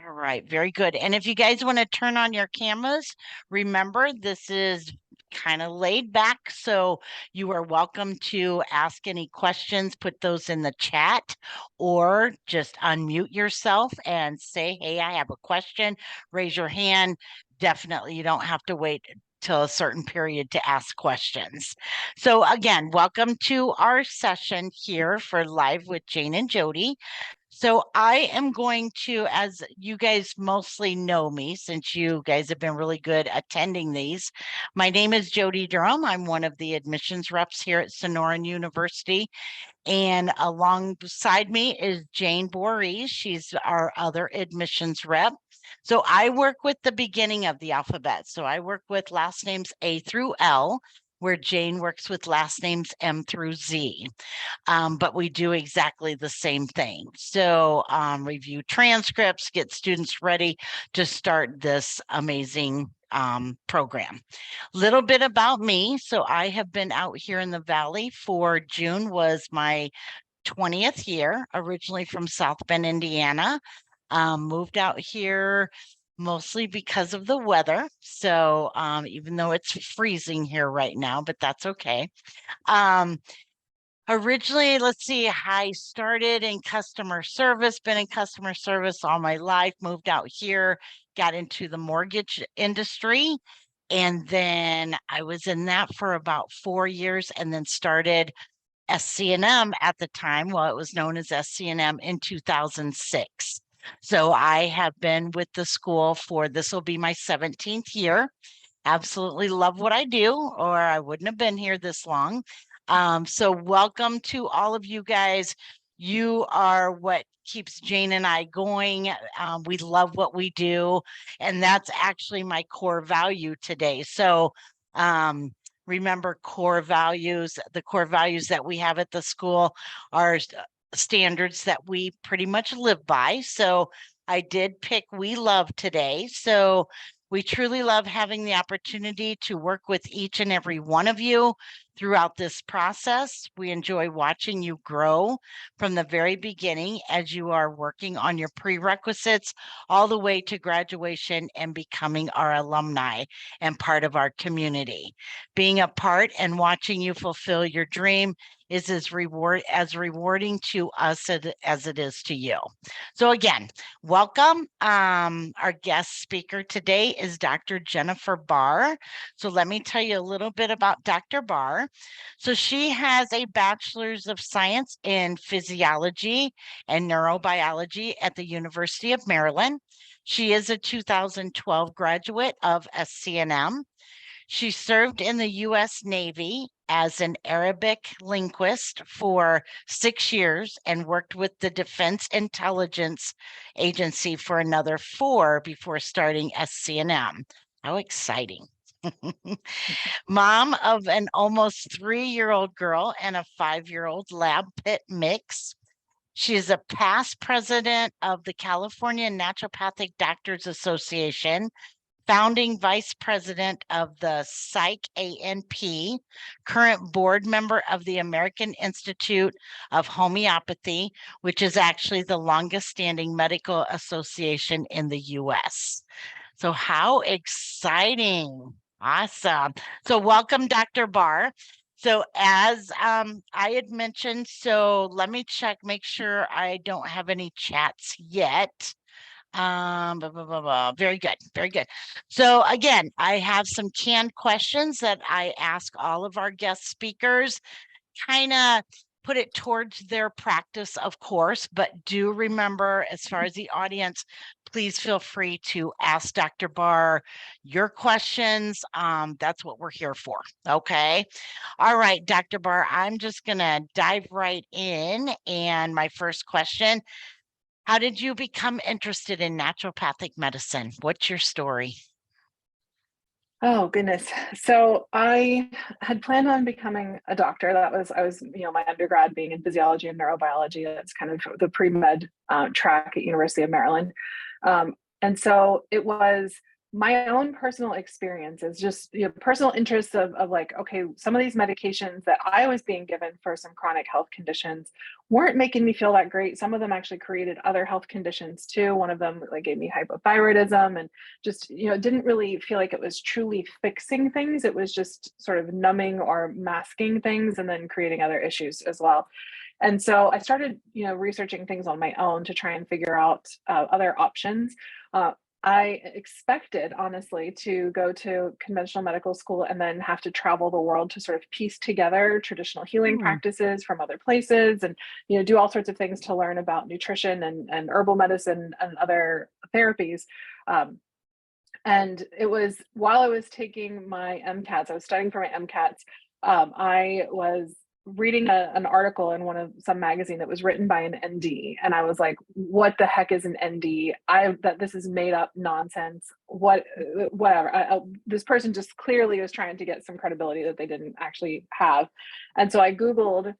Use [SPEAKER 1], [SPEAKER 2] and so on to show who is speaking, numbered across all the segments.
[SPEAKER 1] All right, very good. And if you guys want to turn on your cameras, remember this is kind of laid back, so you are welcome to ask any questions, put those in the chat, or just unmute yourself and say, hey, I have a question, raise your hand. Definitely, you don't have to wait till a certain period to ask questions. So again, welcome to our session here for Live with Jane and Jody. So I am going to, as you guys mostly know me, since you guys have been really good attending these, my name is Jody Durham. I'm one of the admissions reps here at Sonoran University. And alongside me is Jane Voorhees. She's our other admissions rep. So I work with the beginning of the alphabet. So I work with last names A through L, where Jane works with last names M through Z. But we do exactly the same thing. So review transcripts, get students ready to start this amazing program. Little bit about me. So I have been out here in the Valley for June was my 20th year, originally from South Bend, Indiana. Moved out here mostly because of the weather. So even though it's freezing here right now, but that's okay. Originally, let's see, I started in customer service, been in customer service all my life, moved out here, got into the mortgage industry. And then I was in that for about 4 years and then started SCNM at the time. Well, it was known as SCNM in 2006. So I have been with the school for, this will be my 17th year. Absolutely love what I do, or I wouldn't have been here this long. So welcome to all of you guys. You are what keeps Jane and I going. We love what we do, and that's actually my core value today. So remember core values. The core values that we have at the school are standards that we pretty much live by. So I did pick We Love today. So we truly love having the opportunity to work with each and every one of you throughout this process. We enjoy watching you grow from the very beginning as you are working on your prerequisites all the way to graduation and becoming our alumni and part of our community. Being a part and watching you fulfill your dream is as rewarding to us as it is to you. So again, welcome. Our guest speaker today is Dr. Jennifer Bahr. So let me tell you a little bit about Dr. Bahr. So she has a bachelor's of science in physiology and neurobiology at the University of Maryland. She is a 2012 graduate of SCNM. She served in the U.S. Navy as an Arabic linguist for 6 years and worked with the Defense Intelligence Agency for another 4 before starting SCNM. How exciting. Mom of an almost 3-year-old girl and a 5-year-old lab pit mix. She is a past president of the California Naturopathic Doctors Association, founding vice president of the Psych ANP, current board member of the American Institute of Homeopathy, which is actually the longest standing medical association in the US. So how exciting. Awesome. So welcome, Dr. Bahr. So as I had mentioned, so let me check, make sure I don't have any chats yet. Very good. Very good. So again, I have some canned questions that I ask all of our guest speakers, kind of put it towards their practice, of course, but do remember, as far as the audience, please feel free to ask Dr. Bahr your questions. That's what we're here for. Okay. All right, Dr. Bahr, I'm just going to dive right in. And my first question, how did you become interested in naturopathic medicine? What's your story?
[SPEAKER 2] Oh, goodness. So I had planned on becoming a doctor. I was, my undergrad being in physiology and neurobiology. That's kind of the pre-med track at University of Maryland. And so it was my own personal experience is just, you know, personal interests of like, okay, some of these medications that I was being given for some chronic health conditions weren't making me feel that great. Some of them actually created other health conditions too. One of them like gave me hypothyroidism, and just, you know, it didn't really feel like it was truly fixing things. It was just sort of numbing or masking things and then creating other issues as well. And so I started, you know, researching things on my own to try and figure out other options. Uh, I expected, honestly, to go to conventional medical school and then have to travel the world to sort of piece together traditional healing
[SPEAKER 1] Hmm.
[SPEAKER 2] practices from other places, and, you know, do all sorts of things to learn about nutrition and herbal medicine and other therapies. Um, and it was while I was taking my MCATs, I was studying for my MCATs. I was reading an article in some magazine that was written by an ND, and I was like, "What the heck is an ND? That this is made up nonsense. Whatever." This person just clearly was trying to get some credibility that they didn't actually have, and so I Googled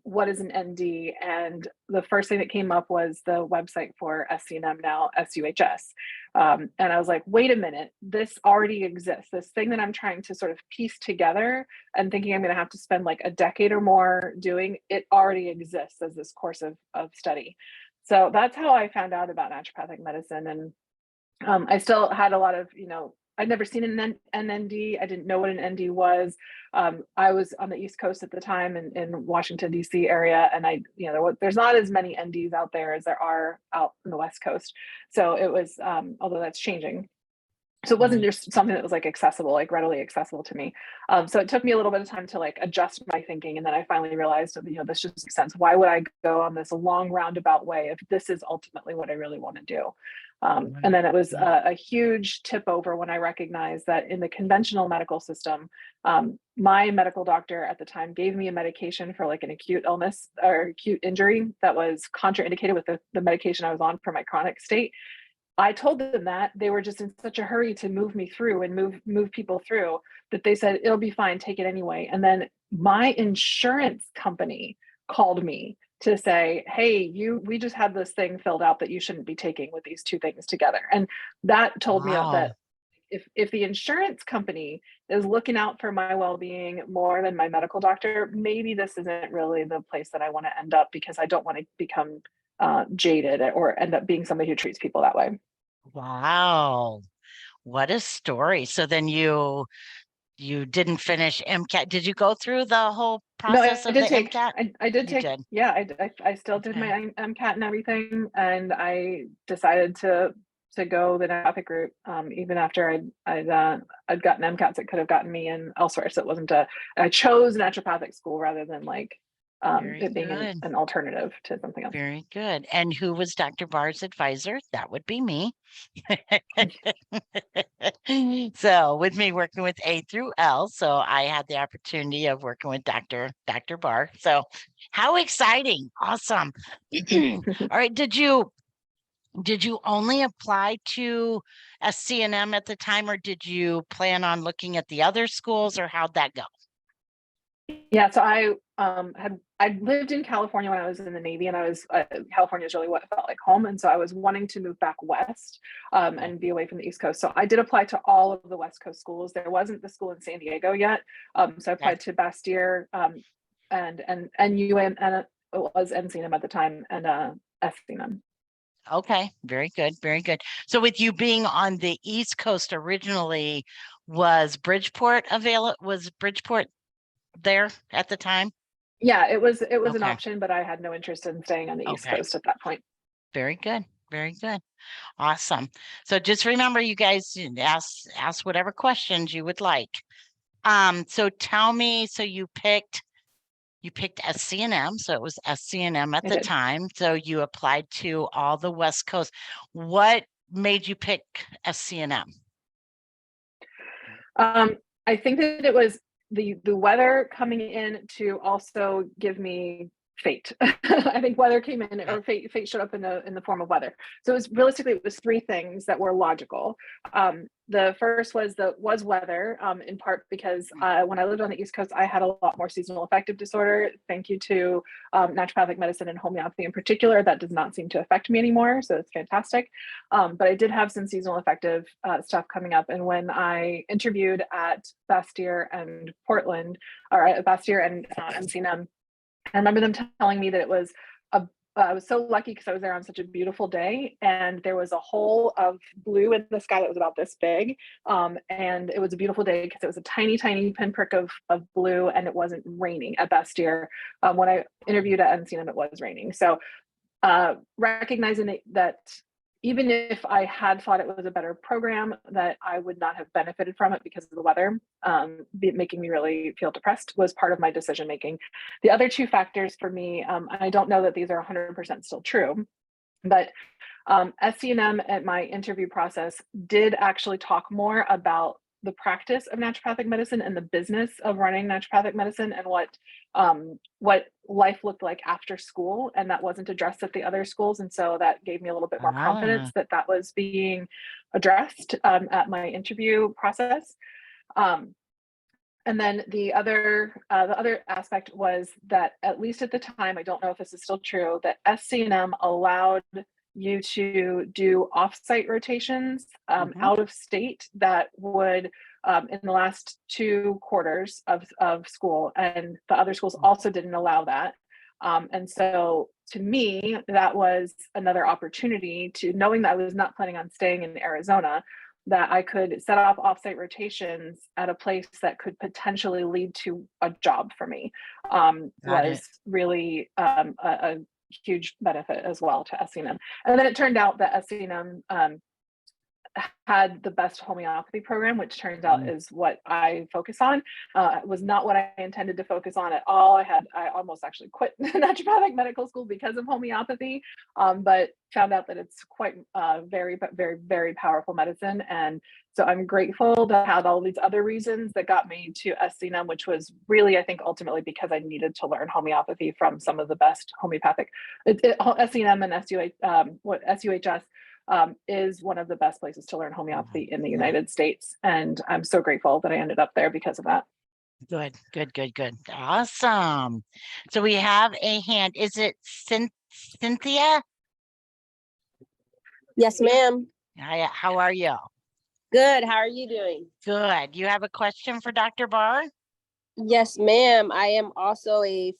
[SPEAKER 2] what is an ND, and the first thing that came up was the website for SCNM, now SUHS. And I was like, wait a minute, this already exists. This thing that I'm trying to sort of piece together and thinking I'm going to have to spend like a decade or more doing, it already exists as this course of study. So that's how I found out about naturopathic medicine. And I still had a lot of, you know, I'd never seen an ND. I didn't know what an ND was. I was on the East Coast at the time in Washington, D.C. area. And you know, there's not as many NDs out there as there are out in the West Coast. So it was, although that's changing. So it wasn't
[SPEAKER 1] Right.
[SPEAKER 2] just something that was like accessible, like readily accessible to me. So it took me a little bit of time to like adjust my thinking. And then I finally realized, you know, this just makes sense. Why would I go on this long roundabout way if this is ultimately what I really want to do? And
[SPEAKER 1] Right.
[SPEAKER 2] then it was
[SPEAKER 1] Right.
[SPEAKER 2] a huge tip over when I recognized that in the conventional medical system, my medical doctor at the time gave me a medication for like an acute illness or acute injury that was contraindicated with the medication I was on for my chronic state. I told them that they were just in such a hurry to move me through and move people through that they said it'll be fine, take it anyway. And then my insurance company called me to say, "Hey, we just had this thing filled out that you shouldn't be taking with these two things together." And that told me that
[SPEAKER 1] Wow.
[SPEAKER 2] if the insurance company is looking out for my well-being more than my medical doctor, maybe this isn't really the place that I want to end up, because I don't want to become jaded or end up being somebody who treats people that way.
[SPEAKER 1] Wow. What a story. So then you didn't finish MCAT. Did you go through the whole
[SPEAKER 2] No,
[SPEAKER 1] process
[SPEAKER 2] I
[SPEAKER 1] of the
[SPEAKER 2] did take,
[SPEAKER 1] MCAT?
[SPEAKER 2] I did
[SPEAKER 1] You
[SPEAKER 2] take,
[SPEAKER 1] did.
[SPEAKER 2] yeah, I still did
[SPEAKER 1] Okay.
[SPEAKER 2] my MCAT and everything, and I decided to go the naturopathic route, even after I'd gotten MCATs that could have gotten me in elsewhere. So it wasn't I chose naturopathic school rather than like
[SPEAKER 1] Very
[SPEAKER 2] it being
[SPEAKER 1] good.
[SPEAKER 2] an alternative to something else.
[SPEAKER 1] Very good. And who was Dr. Bahr's advisor? That would be me. So with me working with A through L, so I had the opportunity of working with Dr. Bahr. So how exciting. Awesome. All right. Did you only apply to SCNM at the time, or did you plan on looking at the other schools, or how'd that go?
[SPEAKER 2] Yeah, so I lived in California when I was in the Navy, and California is really what felt like home, and so I was wanting to move back west,
[SPEAKER 1] Oh,
[SPEAKER 2] and be away from the East Coast. So I did apply to all of the West Coast schools. There wasn't the school in San Diego yet, so I
[SPEAKER 1] okay.
[SPEAKER 2] applied to Bastyr, and UM, and it was NCNM at the time, and SCNM.
[SPEAKER 1] Okay, very good, very good. So with you being on the East Coast originally, was Bridgeport there at the time?
[SPEAKER 2] Yeah, it was an
[SPEAKER 1] Okay,
[SPEAKER 2] option, but I had no interest in staying on the East
[SPEAKER 1] okay.
[SPEAKER 2] Coast at that point.
[SPEAKER 1] Very good, very good. Awesome. So just remember, you guys ask whatever questions you would like. So tell me, so you picked SCNM, so it was SCNM at
[SPEAKER 2] I
[SPEAKER 1] the
[SPEAKER 2] did.
[SPEAKER 1] time. So you applied to all the West Coast. What made you pick SCNM?
[SPEAKER 2] Um, I think that it was the weather coming in to also give me fate. I think weather came in, or fate showed up in the form of weather. So it was three things that were logical. The first was weather, in part because when I lived on the East Coast, I had a lot more seasonal affective disorder. Thank you to naturopathic medicine and homeopathy in particular. That does not seem to affect me anymore, so it's fantastic. But I did have some seasonal affective stuff coming up, and when I interviewed at Bastyr and Portland, or at Bastyr and MCNM, I remember them telling me that it was I was so lucky because I was there on such a beautiful day, and there was a hole of blue in the sky that was about this big, and it was a beautiful day because it was a tiny, tiny pinprick of blue, and it wasn't raining at Bastyr. When I interviewed at MCNM, it was raining. So recognizing that even if I had thought it was a better program, that I would not have benefited from it because of the weather, making me really feel depressed, was part of my decision making. The other two factors for me, and I don't know that these are 100% still true, but SCNM at my interview process did actually talk more about the practice of naturopathic medicine and the business of running naturopathic medicine, and what life looked like after school, and that wasn't addressed at the other schools. And so that gave me a little bit more confidence that that was being addressed at my interview process. And then the other aspect was that, at least at the time, I don't know if this is still true, that SCNM allowed you to do offsite rotations out of state that would in the last 2 quarters of school, and the other schools also didn't allow that. And so to me, that was another opportunity to, knowing that I was not planning on staying in Arizona, that I could set off offsite rotations at a place that could potentially lead to a job for me, was really a huge benefit as well to SCNM. And then it turned out that SCNM had the best homeopathy program, which turns out is what I focus on. It was not what I intended to focus on at all. I almost actually quit naturopathic medical school because of homeopathy, but found out that it's quite very, very, very powerful medicine. And so I'm grateful to have all these other reasons that got me to SCNM, which was really, I think, ultimately because I needed to learn homeopathy from some of the best homeopathic. SCNM and SUHS is one of the best places to learn homeopathy in the United States. And I'm so grateful that I ended up there because of that.
[SPEAKER 1] Good. Awesome. So we have a hand. Is it Cynthia?
[SPEAKER 3] Yes, ma'am.
[SPEAKER 1] Hi, how are you?
[SPEAKER 3] Good. How are you doing?
[SPEAKER 1] Good. You have a question for Dr. Bahr?
[SPEAKER 3] Yes, ma'am. I am also a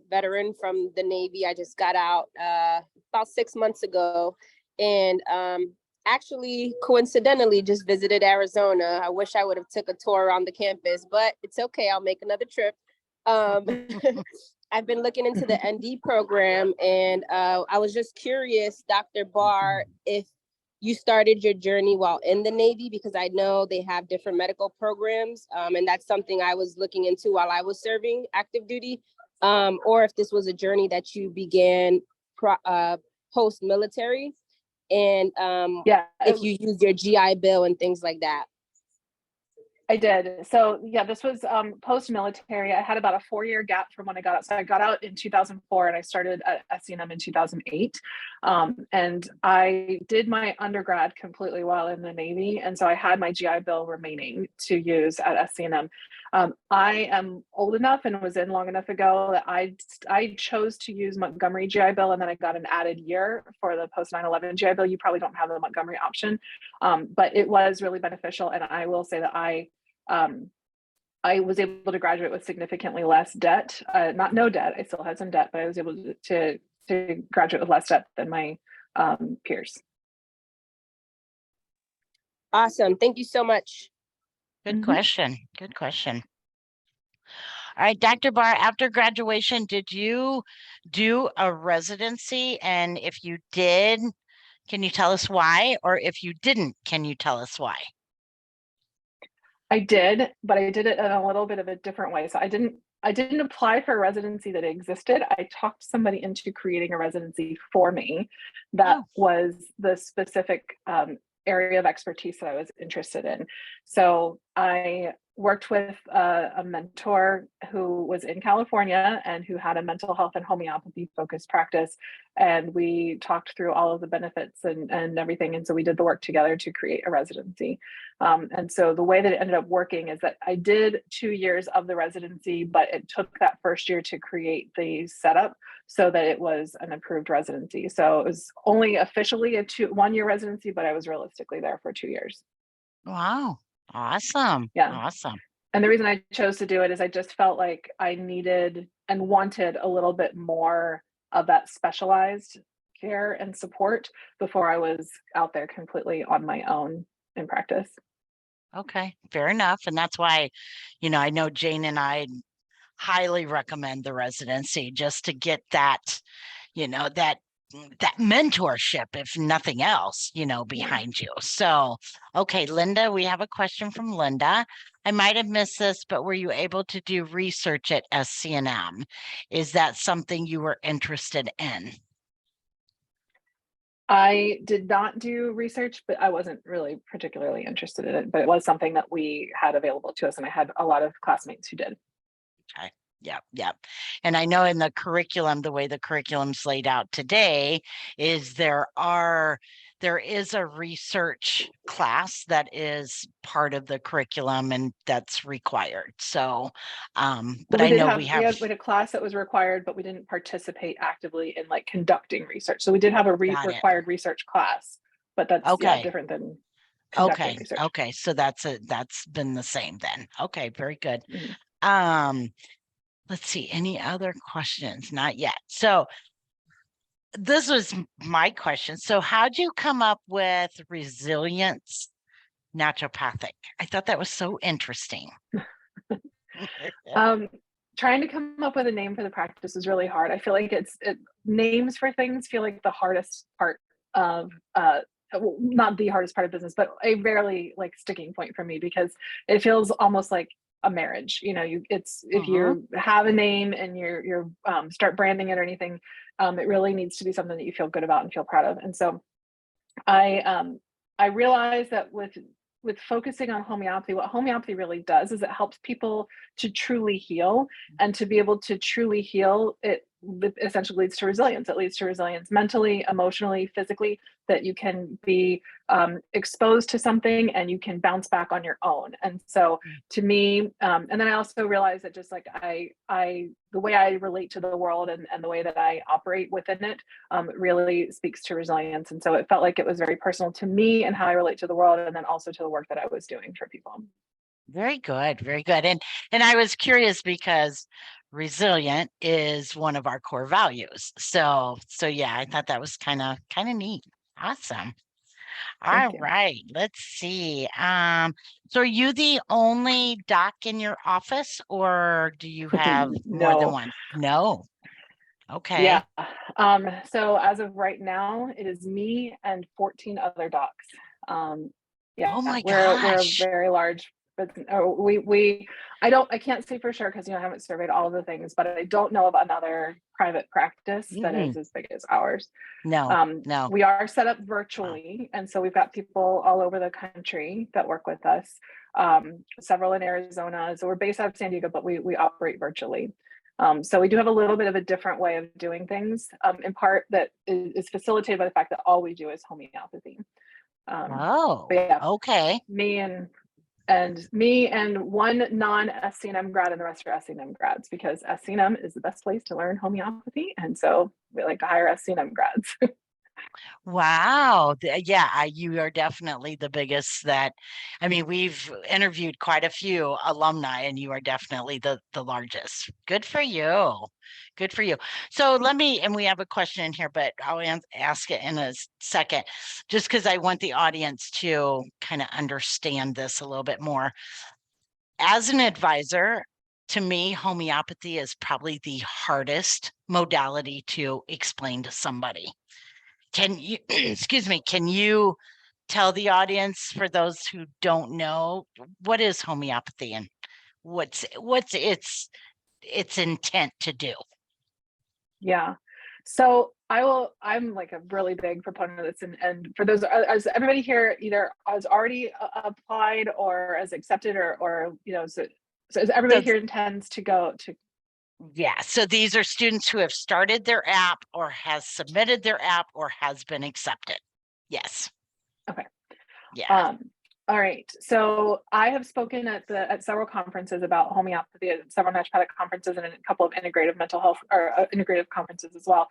[SPEAKER 3] veteran from the Navy. I just got out about 6 months ago, and actually, coincidentally, just visited Arizona. I wish I would have took a tour around the campus, but it's okay. I'll make another trip. I've been looking into the ND program, and I was just curious, Dr. Bahr, if you started your journey while in the Navy, because I know they have different medical programs, and that's something I was looking into while I was serving active duty, or if this was a journey that you began post-military, and if you used your GI Bill and things like that.
[SPEAKER 2] I did. So yeah, this was post-military. I had about a 4-year gap from when I got out. So I got out in 2004 and I started at SCNM in 2008. And I did my undergrad completely while in the Navy. And so I had my GI Bill remaining to use at SCNM. I am old enough and was in long enough ago that I chose to use Montgomery GI Bill, and then I got an added year for the post 9/11 GI Bill. You probably don't have the Montgomery option, but it was really beneficial. And I will say that I was able to graduate with significantly less debt, not no debt. I still had some debt, but I was able to graduate with less debt than my peers.
[SPEAKER 3] Awesome. Thank you so much.
[SPEAKER 1] Good question. All right, Dr. Bahr, after graduation, did you do a residency? And if you did, can you tell us why? Or if you didn't, can you tell us why?
[SPEAKER 2] I did, but I did it in a little bit of a different way. So I didn't apply for a residency that existed. I talked somebody into creating a residency for me that was the specific area of expertise that I was interested in. So I worked with a mentor who was in California and who had a mental health and homeopathy focused practice. And we talked through all of the benefits and everything. And so we did the work together to create a residency. And so the way that it ended up working is that I did 2 years of the residency, but it took that first year to create the setup so that it was an approved residency. So it was only officially a 1 year residency, but I was realistically there for 2 years.
[SPEAKER 1] Wow. Awesome.
[SPEAKER 2] Yeah.
[SPEAKER 1] Awesome.
[SPEAKER 2] And the reason I chose to do it is I just felt like I needed and wanted a little bit more of that specialized care and support before I was out there completely on my own in practice.
[SPEAKER 1] Okay. Fair enough. And that's why, I know Jane and I highly recommend the residency just to get that, that mentorship, if nothing else, behind you. So, okay, Linda, we have a question from Linda. I might have missed this, but were you able to do research at SCNM? Is that something you were interested in?
[SPEAKER 2] I did not do research, but I wasn't really particularly interested in it, but it was something that we had available to us. And I had a lot of classmates who did.
[SPEAKER 1] Okay. Yep. Yep. And I know in the curriculum, the way the curriculum's laid out today is there is a research class that is part of the curriculum and that's required. So, but I know we have
[SPEAKER 2] a class that was required, but we didn't participate actively in like conducting research. So we did have a required research class, but that's different than conducting research.
[SPEAKER 1] Okay. So that's been the same then. Okay. Very good.
[SPEAKER 2] Mm-hmm.
[SPEAKER 1] Let's see, any other questions? Not yet. So this was my question. So how'd you come up with Resilience Naturopathic? I thought that was so interesting.
[SPEAKER 2] Trying to come up with a name for the practice is really hard. I feel like names for things feel like the hardest part of not the hardest part of business, but a very like sticking point for me because it feels almost like a marriage. If you have a name and you're start branding it or anything, it really needs to be something that you feel good about and feel proud of. And so I realized that with focusing on homeopathy, what homeopathy really does is it helps people to truly heal, and to be able to truly heal, it essentially leads to resilience. It leads to resilience mentally, emotionally, physically, that you can be exposed to something and you can bounce back on your own. And so to me, and then I also realized that just like the way I relate to the world and the way that I operate within it really speaks to resilience. And so it felt like it was very personal to me and how I relate to the world, and then also to the work that I was doing for people.
[SPEAKER 1] Very good, very good. And I was curious because resilient is one of our core values. So yeah, I thought that was kind of neat. Awesome. All right, let's see. So are you the only doc in your office, or do you have more than one? No. Okay.
[SPEAKER 2] Yeah. So as of right now, it is me and 14 other docs. Yeah.
[SPEAKER 1] Oh my
[SPEAKER 2] we're a
[SPEAKER 1] gosh.
[SPEAKER 2] very large. I can't say for sure because I haven't surveyed all of the things, but I don't know of another private practice that is as big as ours.
[SPEAKER 1] No.
[SPEAKER 2] We are set up virtually, and so we've got people all over the country that work with us. Several in Arizona. So we're based out of San Diego, but we operate virtually. So we do have a little bit of a different way of doing things, in part that is facilitated by the fact that all we do is homeopathy.
[SPEAKER 1] Okay.
[SPEAKER 2] Me and one non-SCNM grad, and the rest are SCNM grads, because SCNM is the best place to learn homeopathy. And so we like to hire SCNM grads.
[SPEAKER 1] Wow. Yeah, you are definitely the biggest we've interviewed quite a few alumni, and you are definitely the largest. Good for you. Good for you. So and we have a question in here, but I'll ask it in a second, just because I want the audience to kind of understand this a little bit more. As an advisor, to me, homeopathy is probably the hardest modality to explain to somebody. Can you, can you tell the audience, for those who don't know, what is homeopathy and what's its intent to do?
[SPEAKER 2] Yeah. So I'm like a really big proponent of this. And for those, as everybody here either has already applied or has accepted or, so as everybody here intends to go to.
[SPEAKER 1] Yeah, so these are students who have started their app or has submitted their app or has been accepted. Yes.
[SPEAKER 2] Okay.
[SPEAKER 1] Yeah.
[SPEAKER 2] All right. So I have spoken at several conferences about homeopathy, at several naturopathic conferences, and a couple of integrative mental health or integrative conferences as well.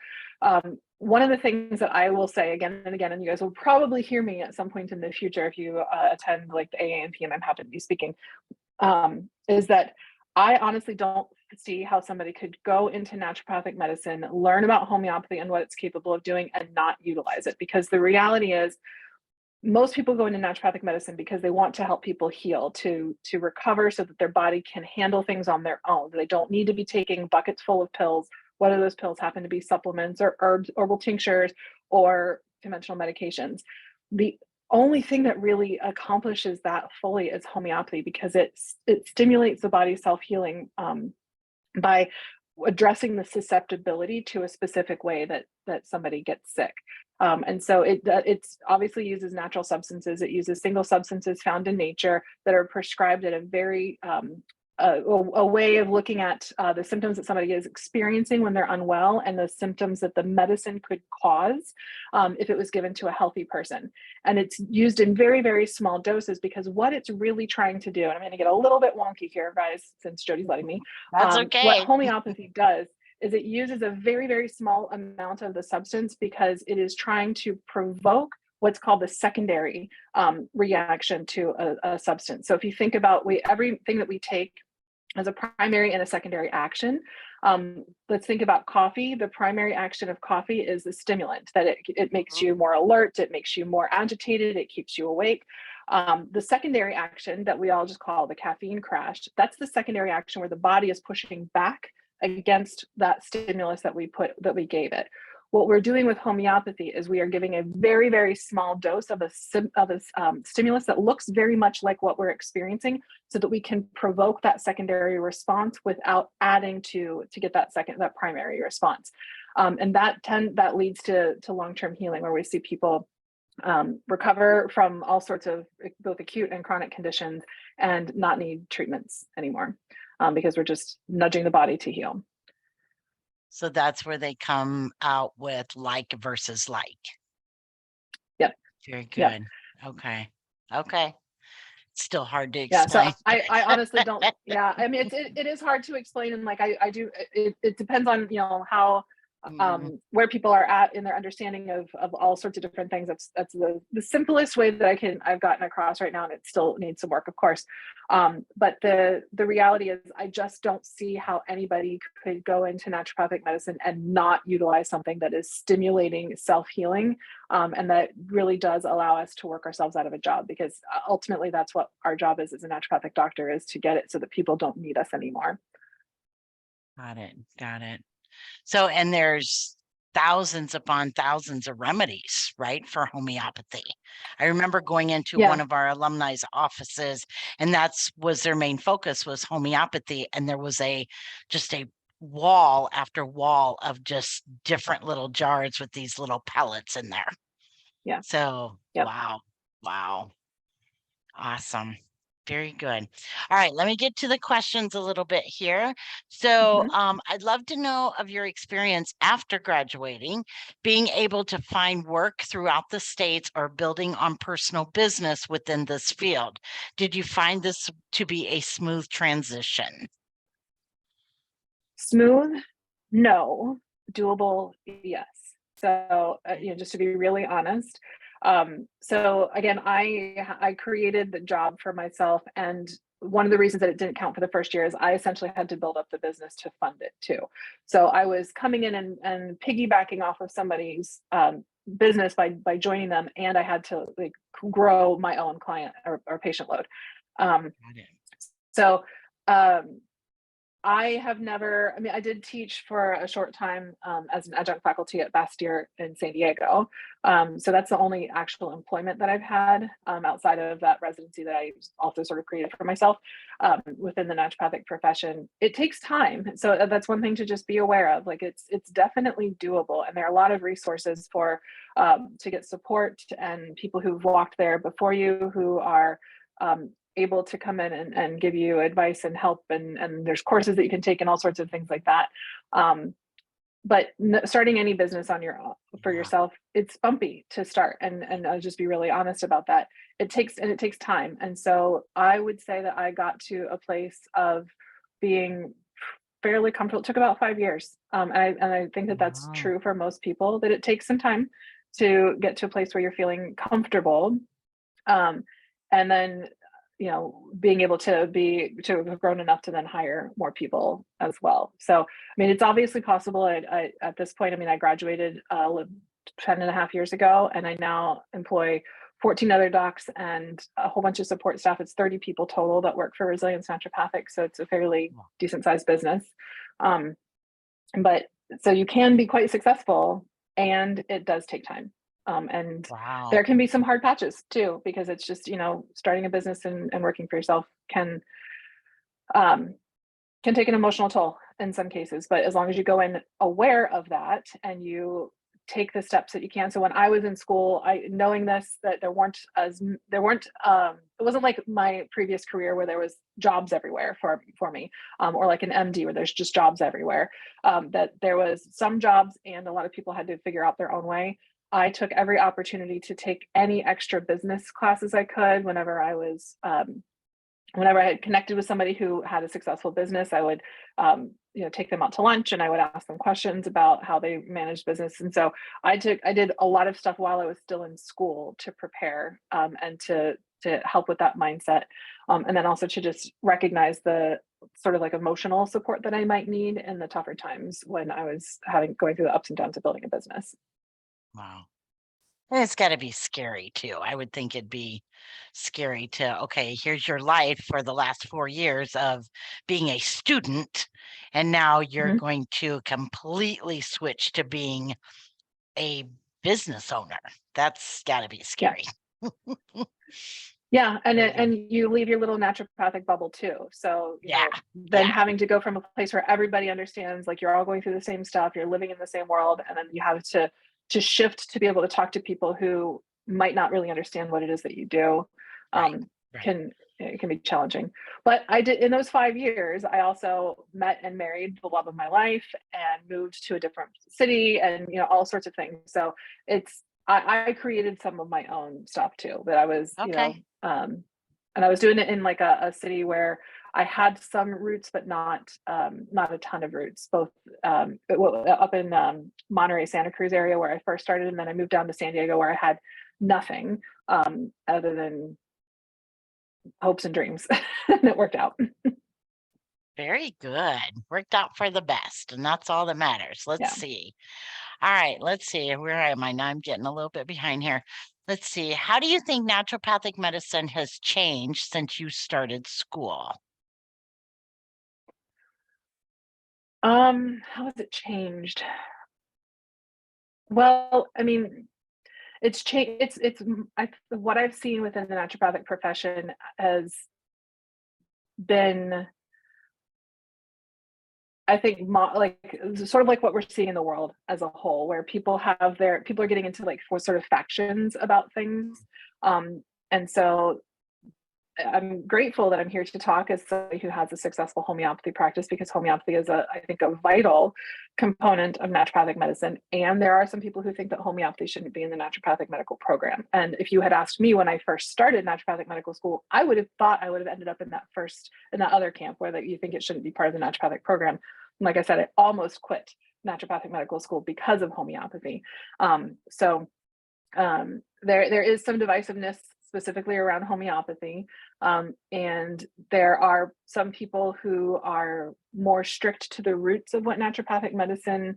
[SPEAKER 2] One of the things that I will say again and again, and you guys will probably hear me at some point in the future if you attend like the AA and PM, I'm happy to be speaking, is that I honestly don't see how somebody could go into naturopathic medicine, learn about homeopathy and what it's capable of doing, and not utilize it. Because the reality is, most people go into naturopathic medicine because they want to help people heal, to recover, so that their body can handle things on their own. They don't need to be taking buckets full of pills, whether those pills happen to be supplements or herbs, herbal tinctures, or conventional medications. The only thing that really accomplishes that fully is homeopathy, because it stimulates the body's self-healing by addressing the susceptibility to a specific way that somebody gets sick. And so it's obviously uses natural substances. It uses single substances found in nature that are prescribed at a very a way of looking at the symptoms that somebody is experiencing when they're unwell, and the symptoms that the medicine could cause if it was given to a healthy person. And it's used in very, very small doses, because what it's really trying to do, and I'm going to get a little bit wonky here, guys, since Jody's letting me.
[SPEAKER 1] That's okay.
[SPEAKER 2] What homeopathy does is it uses a very, very small amount of the substance, because it is trying to provoke what's called the secondary reaction to a substance. So if you think about everything that we take as a primary and a secondary action, let's think about coffee. The primary action of coffee is the stimulant, that it makes you more alert, it makes you more agitated, it keeps you awake. The secondary action that we all just call the caffeine crash, that's the secondary action where the body is pushing back against that stimulus that we gave it. What we're doing with homeopathy is we are giving a very, very small dose of a stimulus that looks very much like what we're experiencing, so that we can provoke that secondary response without adding to get that primary response. And that leads to long-term healing, where we see people recover from all sorts of both acute and chronic conditions and not need treatments anymore, because we're just nudging the body to heal.
[SPEAKER 1] So that's where they come out with like versus like.
[SPEAKER 2] Yep.
[SPEAKER 1] Very good.
[SPEAKER 2] Yep.
[SPEAKER 1] Okay. It's still hard to
[SPEAKER 2] Yeah.
[SPEAKER 1] explain.
[SPEAKER 2] So I honestly don't. Yeah. I mean, it is hard to explain, and like I do. It depends on how where people are at in their understanding of all sorts of different things. That's the simplest way that I've gotten across right now, and it still needs some work, of course. But the reality is, I just don't see how anybody could go into naturopathic medicine and not utilize something that is stimulating self-healing, and that really does allow us to work ourselves out of a job, because ultimately that's what our job is as a naturopathic doctor, is to get it so that people don't need us anymore.
[SPEAKER 1] Got it. So, and there's thousands upon thousands of remedies, right, for homeopathy. I remember going into one of our alumni's offices, and was their main focus, was homeopathy. And there was just a wall after wall of just different little jars with these little pellets in there.
[SPEAKER 2] Yeah.
[SPEAKER 1] So, wow. Awesome. Very good. All right, let me get to the questions a little bit here. So I'd love to know of your experience after graduating, being able to find work throughout the States or building on personal business within this field. Did you find this to be a smooth transition?
[SPEAKER 2] Smooth? No. Doable? Yes. So, just to be really honest. So again, I created the job for myself, and one of the reasons that it didn't count for the first year is I essentially had to build up the business to fund it too. So I was coming in and piggybacking off of somebody's business by joining them, and I had to like grow my own client or patient load. So I have never, I mean, I did teach for a short time as an adjunct faculty at Bastyr in San Diego. So that's the only actual employment that I've had outside of that residency that I also sort of created for myself within the naturopathic profession. It takes time. So that's one thing to just be aware of. Like it's definitely doable. And there are a lot of resources for to get support and people who've walked there before you who are able to come in and give you advice and help, and there's courses that you can take and all sorts of things like that. But starting any business on your for yourself, it's bumpy to start, and I'll just be really honest about that. It takes time, and so I would say that I got to a place of being fairly comfortable. It took about 5 years, and I think that that's
[SPEAKER 1] Wow.
[SPEAKER 2] true for most people, that it takes some time to get to a place where you're feeling comfortable, and then being able to have grown enough to then hire more people as well. So, I mean, it's obviously possible. I at this point, I mean, I graduated 10 and a half years ago, and I now employ 14 other docs and a whole bunch of support staff. It's 30 people total that work for Resilience Naturopathic. So it's a fairly decent sized business. But so you can be quite successful, and it does take time. And
[SPEAKER 1] Wow.
[SPEAKER 2] there can be some hard patches too, because it's just, starting a business and working for yourself can take an emotional toll in some cases. But as long as you go in aware of that and you take the steps that you can. So when I was in school, knowing this, that it wasn't like my previous career where there was jobs everywhere for me, or like an MD where there's just jobs everywhere, that there was some jobs and a lot of people had to figure out their own way. I took every opportunity to take any extra business classes I could. Whenever I had connected with somebody who had a successful business, I would, take them out to lunch and I would ask them questions about how they managed business. And so I did a lot of stuff while I was still in school to prepare and to help with that mindset. And then also to just recognize the sort of like emotional support that I might need in the tougher times when I was going through the ups and downs of building a business.
[SPEAKER 1] Wow. And it's got to be scary too. I would think it'd be scary to, okay, here's your life for the last 4 years of being a student, and now you're
[SPEAKER 2] Mhm.
[SPEAKER 1] going to completely switch to being a business owner. That's got to be scary.
[SPEAKER 2] Yeah, and
[SPEAKER 1] Very good.
[SPEAKER 2] and you leave your little naturopathic bubble too. So, then
[SPEAKER 1] Yeah.
[SPEAKER 2] having to go from a place where everybody understands, like you're all going through the same stuff, you're living in the same world, and then you have to shift to be able to talk to people who might not really understand what it is that you do.
[SPEAKER 1] Right.
[SPEAKER 2] It can be challenging. But I did, in those 5 years, I also met and married the love of my life and moved to a different city and all sorts of things. So I created some of my own stuff too, that I was,
[SPEAKER 1] Okay.
[SPEAKER 2] and I was doing it in like a city where I had some roots, but not a ton of roots, both up in Monterey, Santa Cruz area where I first started. And then I moved down to San Diego where I had nothing other than hopes and dreams. And it worked out.
[SPEAKER 1] Very good. Worked out for the best, and that's all that matters. Let's
[SPEAKER 2] Yeah.
[SPEAKER 1] see. All right, let's see. Where am I now? I'm getting a little bit behind here. Let's see. How do you think naturopathic medicine has changed since you started school?
[SPEAKER 2] How has it changed? Well, I mean, it's changed. What I've seen within the naturopathic profession has been, I think, sort of like what we're seeing in the world as a whole, where people are getting into like four sort of factions about things. And so I'm grateful that I'm here to talk as somebody who has a successful homeopathy practice, because homeopathy is I think a vital component of naturopathic medicine. And there are some people who think that homeopathy shouldn't be in the naturopathic medical program. And if you had asked me when I first started naturopathic medical school, I would have thought I would have ended up in that other camp where that you think it shouldn't be part of the naturopathic program. And like I said, I almost quit naturopathic medical school because of homeopathy. There is some divisiveness specifically around homeopathy. And there are some people who are more strict to the roots of what naturopathic medicine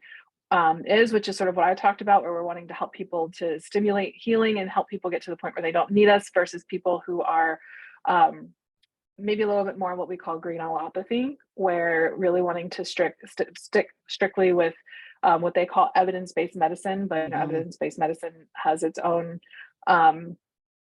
[SPEAKER 2] is, which is sort of what I talked about, where we're wanting to help people to stimulate healing and help people get to the point where they don't need us, versus people who are maybe a little bit more what we call green allopathy, where really wanting to stick strictly with what they call evidence-based medicine, but evidence-based medicine has its own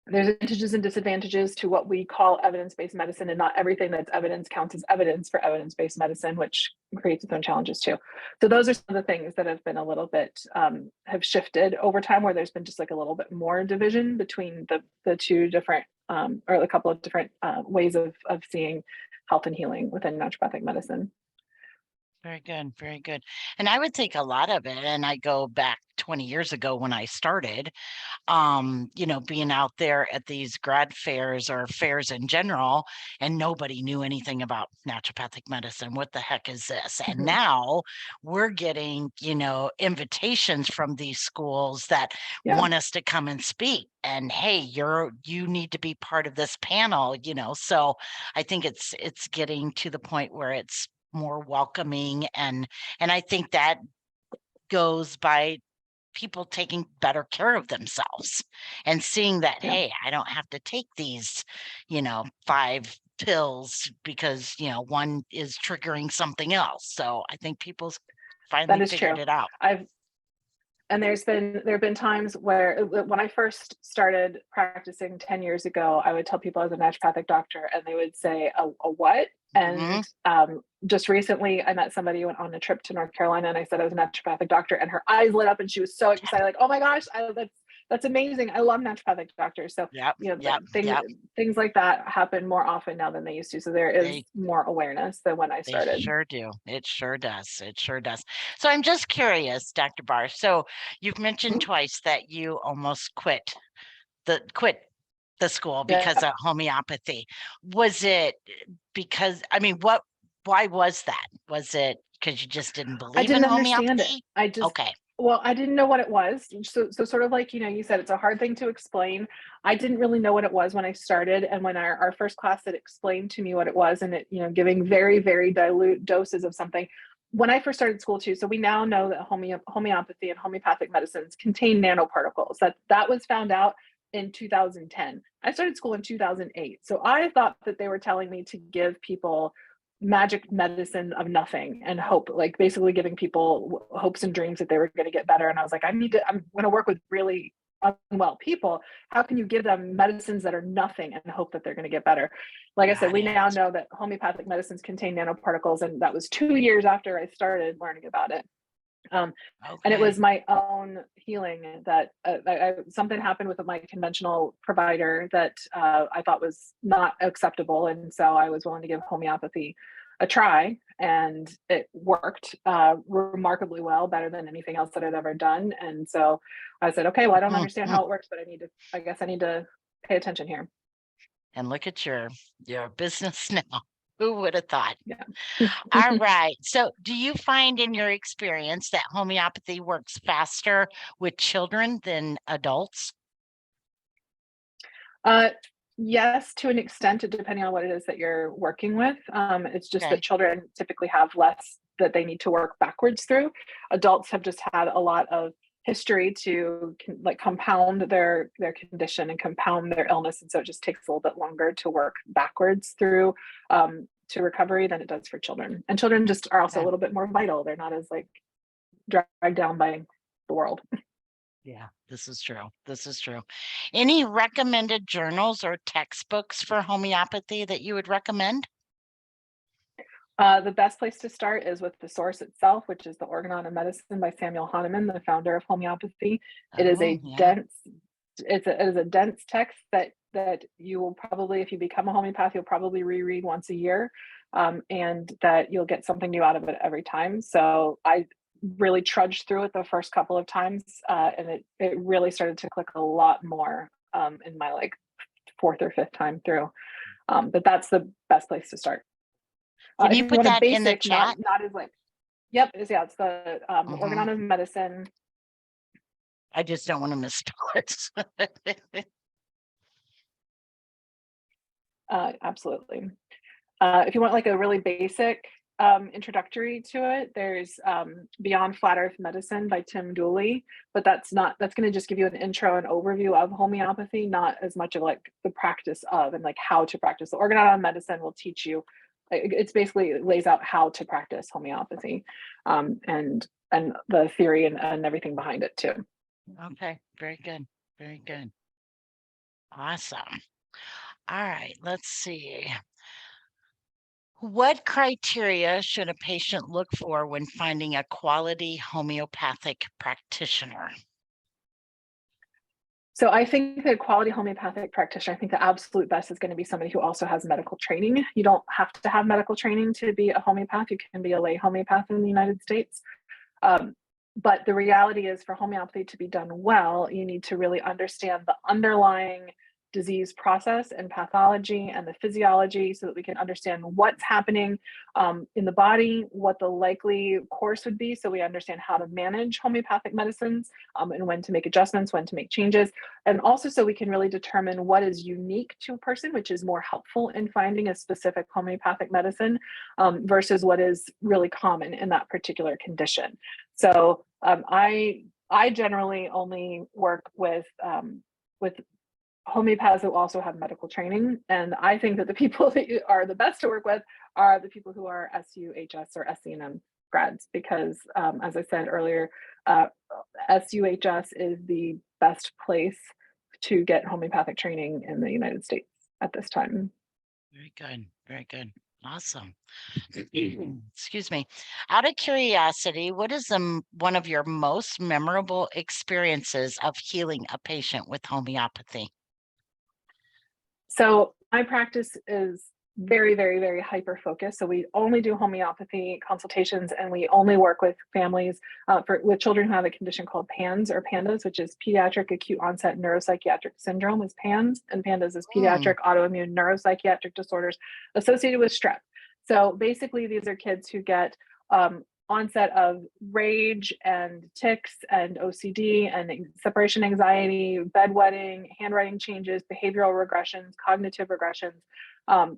[SPEAKER 2] there's advantages and disadvantages to what we call evidence-based medicine, and not everything that's evidence counts as evidence for evidence-based medicine, which creates its own challenges too. So those are some of the things that have been a little bit have shifted over time, where there's been just like a little bit more division between the two different or a couple of different ways of seeing health and healing within naturopathic medicine.
[SPEAKER 1] Very good, very good. And I would think a lot of it, and I go back 20 years ago when I started, being out there at these grad fairs or fairs in general, and nobody knew anything about naturopathic medicine. What the heck is this? And now we're getting, invitations from these schools that want us to come and speak. And hey, you need to be part of this panel, So I think it's getting to the point where it's more welcoming, and I think that goes by people taking better care of themselves and seeing that, hey, I don't have to take these, 5 pills because, one is triggering something else. So I think people's finally figured it out.
[SPEAKER 2] And there have been times where when I first started practicing 10 years ago, I would tell people I was a naturopathic doctor, and they would say, a what? And just recently I met somebody who went on a trip to North Carolina, and I said I was a naturopathic doctor, and her eyes lit up and she was so excited, like, oh my gosh, that's amazing. I love naturopathic doctors. So things like that happen more often now than they used to. So there is more awareness than when I started.
[SPEAKER 1] They sure do. It sure does. It sure does. So I'm just curious, Dr. Bahr. So you've mentioned twice that you almost quit the school because of homeopathy. Was it because, why was that? Was it because you just didn't believe in homeopathy?
[SPEAKER 2] Well, I didn't know what it was. So sort of like, you said, it's a hard thing to explain. I didn't really know what it was when I started. And when our first class had explained to me what it was, and it, giving very, very dilute doses of something. When I first started school too, so we now know that homeopathy and homeopathic medicines contain nanoparticles. That was found out in 2010. I started school in 2008. So I thought that they were telling me to give people magic medicine of nothing and hope, like basically giving people hopes and dreams that they were going to get better. And I was like, I'm going to work with really unwell people. How can you give them medicines that are nothing and hope that they're going to get better? Like I said, we now know that homeopathic medicines contain nanoparticles, and that was 2 years after I started learning about it. And it was my own healing that something happened with my conventional provider that I thought was not acceptable. And so I was willing to give homeopathy a try, and it worked remarkably well, better than anything else that I'd ever done. And so I said, okay, well, I don't understand how it works, but I need to pay attention here.
[SPEAKER 1] And look at your business now. Who would have thought?
[SPEAKER 2] Yeah.
[SPEAKER 1] All right. So do you find in your experience that homeopathy works faster with children than adults?
[SPEAKER 2] Yes, to an extent, depending on what it is that you're working with. It's just that children typically have less that they need to work backwards through. Adults have just had a lot of history to compound their condition and compound their illness, and so it just takes a little bit longer to work backwards through to recovery than it does for children. And children just are also a little bit more vital. They're not as dragged down by the world.
[SPEAKER 1] Yeah, this is true. This is true. Any recommended journals or textbooks for homeopathy that you would recommend?
[SPEAKER 2] The best place to start is with the source itself, which is the Organon of Medicine by Samuel Hahnemann, the founder of homeopathy. It is a dense text that you will probably, if you become a homeopath, you'll probably reread once a year, and that you'll get something new out of it every time. So I really trudged through it the first couple of times, and it really started to click a lot more in my fourth or fifth time through. But that's the best place to start.
[SPEAKER 1] Can you put that in the chat?
[SPEAKER 2] Not as it's the Organon of Medicine.
[SPEAKER 1] I just don't want to misspell it.
[SPEAKER 2] Absolutely. If you want a really basic introductory to it. There's Beyond Flat Earth Medicine by Tim Dooley, but that's going to just give you an intro and overview of homeopathy, not as much of like the practice of and like how to practice. The Organon Medicine will teach you. It's basically lays out how to practice homeopathy, and the theory and everything behind it too.
[SPEAKER 1] Okay, very good, very good. Awesome. All right, let's see. What criteria should a patient look for when finding a quality homeopathic practitioner?
[SPEAKER 2] So I think the quality homeopathic practitioner, I think the absolute best is going to be somebody who also has medical training. You don't have to have medical training to be a homeopath. You can be a lay homeopath in the United States. But the reality is, for homeopathy to be done well, you need to really understand the underlying disease process and pathology and the physiology, so that we can understand what's happening in the body, what the likely course would be, so we understand how to manage homeopathic medicines, and when to make adjustments, when to make changes, and also so we can really determine what is unique to a person, which is more helpful in finding a specific homeopathic medicine versus what is really common in that particular condition. So I generally only work with homeopaths who also have medical training, and I think that the people that are the best to work with are the people who are SUHS or SCNM grads, because as I said earlier, SUHS is the best place to get homeopathic training in the United States at this time.
[SPEAKER 1] Very good, very good. Awesome. Excuse me. Out of curiosity, what is one of your most memorable experiences of healing a patient with homeopathy?
[SPEAKER 2] So my practice is very, very, very hyper focused. So we only do homeopathy consultations, and we only work with families with children who have a condition called PANS or PANDAS, which is Pediatric Acute-onset Neuropsychiatric Syndrome is PANS, and PANDAS is Pediatric Autoimmune Neuropsychiatric Disorders associated with strep. So basically, these are kids who get onset of rage and tics and OCD and separation anxiety, bedwetting, handwriting changes, behavioral regressions, cognitive regressions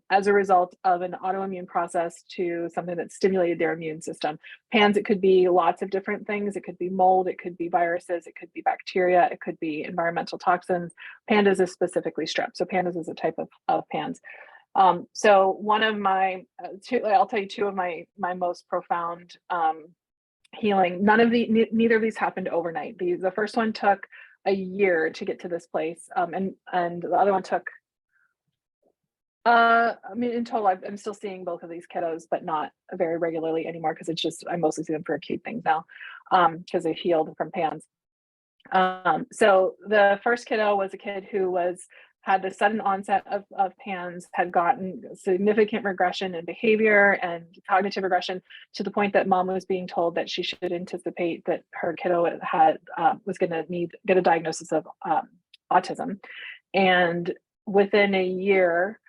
[SPEAKER 2] as a result of an autoimmune process to something that stimulated their immune system. PANS, it could be lots of different things. It could be mold, it could be viruses, it could be bacteria, it could be environmental toxins. PANDAS is specifically strep. So PANDAS is a type of PANS. So one of my I'll tell you two of my most profound healing. Neither of these happened overnight. The first one took a year to get to this place, and the other one took I mean, in total, I'm still seeing both of these kiddos, but not very regularly anymore, because I mostly see them for acute things now, because they've healed from PANS. So the first kiddo was a kid who had the sudden onset of PANS, had gotten significant regression in behavior and cognitive regression, to the point that mom was being told that she should anticipate that her kiddo was going to get a diagnosis of autism. And within a year,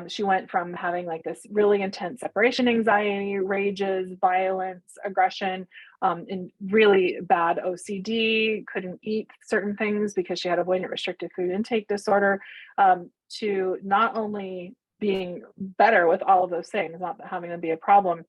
[SPEAKER 2] she went from having like this really intense separation anxiety, rages, violence, aggression, and really bad OCD, couldn't eat certain things because she had avoidant restrictive food intake disorder, to not only being better with all of those things, not having them be a problem,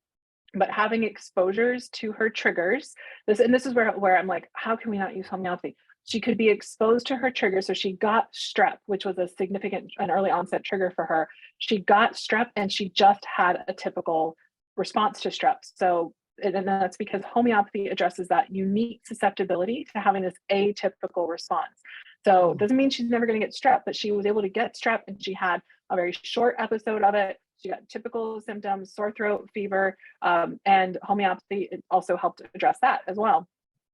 [SPEAKER 2] but having exposures to her triggers. This is where I'm like, how can we not use homeopathy? She could be exposed to her triggers. So she got strep, which was an early onset trigger for her. She got strep, and she just had a typical response to strep. So, and that's because homeopathy addresses that unique susceptibility to having this atypical response. So it doesn't mean she's never going to get strep, but she was able to get strep, and she had a very short episode of it. She got typical symptoms, sore throat, fever, and homeopathy also helped address that as well.